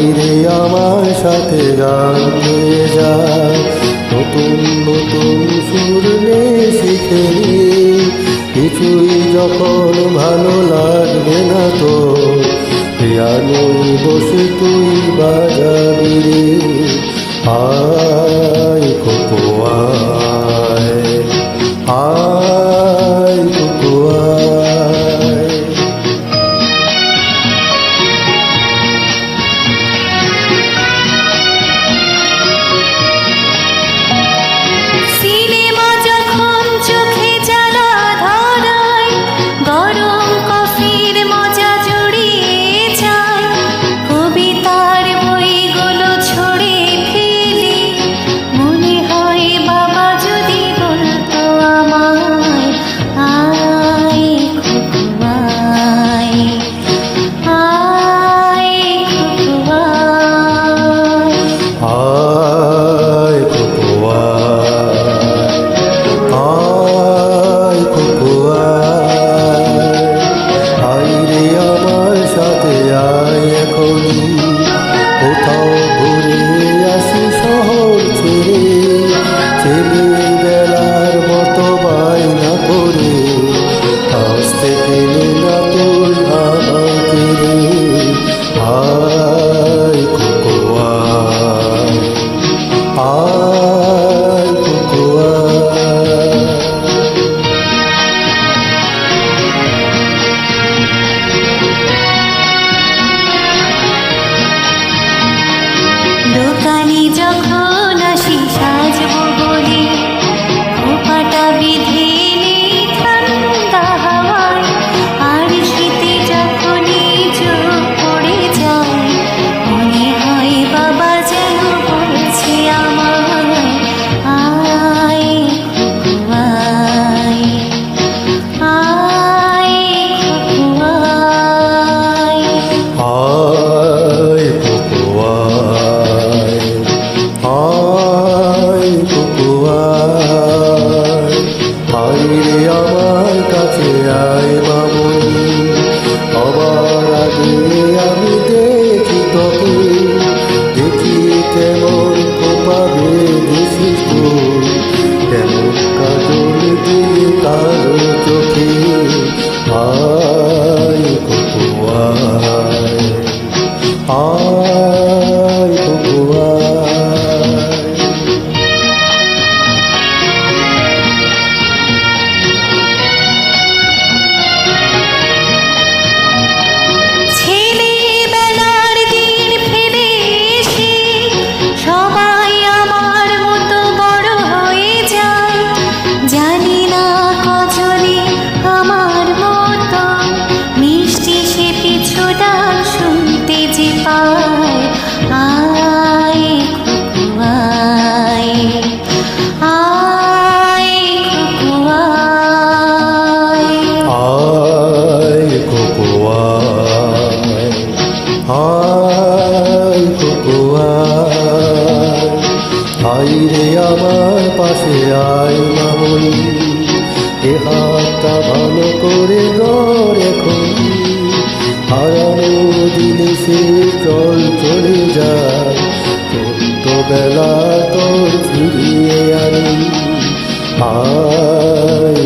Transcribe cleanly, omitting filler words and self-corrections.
আইরে আমার সাথে গান গেয়ে যায়, নতুন নতুন সুর নে শিখে রে। কিছুই যখন ভালো লাগবে না তো, পিয়ানোয় বসে তুই বাজাবি রে। আয় খোকো আয়, আয় খোকো আয়। সিনেমা যখন চোখে জ্বালা ধরায়, গরম কফির মজা জড়িয়ে যায়, কবিতার বইগুলো ছড়ে ফেলে মনে হয় বাবা যদি বলতো আমায়, আয় খোকো আয়, আয় খোকো আয়। আয় খোকো আয়, আয় খোকো আয়। আইরে আমার সাথে আয় এখনই, কোথাও ঘুরে আসি শহর ছেড়ে। ছেলেবেলার মতো বায়না করে আজ থেকে নে না তুই আমাকে রে। আয় খোকো আয়, আয় খোকো আয়। দোকানে যখন আসি সাজবো বলে, খোপাটা বিধে নেই ঠান্ডা হাওয়ায়, আর শীতে যখনই চোখ পড়ে যায়, মনে হয় বাবা যেন বলছে আমায়, আয় খোকো আয়, আয় খোকো আয়। আয় খোকো আয়, আয় খোকো আয়। আইরে আমার কাছে আয় মামনি, আবার আগে আমি দেখি তোকে। দেখি কেমন খোপা বেঁধেছিস তুই, কেমন কাজল দিয়ে কালো চোখে। আয় খোকো আয়, আয় খোকো আয়। ছেলেবেলার দিন ফিরে এসে সবাই আমার মতো বড় হয়ে যায়, জানি না কজনে আমার মতো মিষ্টি সে পিছু ডাক শুনতে যে পায়, আয় খোকো আয়, আয় খোকো আয়। আয় খোকো আয়, আয় খোকো আয়। আইরে আমার পাশে আয় মামনি, এ হাতটা ভালো করে ধর এখনই। হারানো জিনিসে চল চলে যায়, ছোট্টবেলা তোর ফিরিয়ে আনি। আয়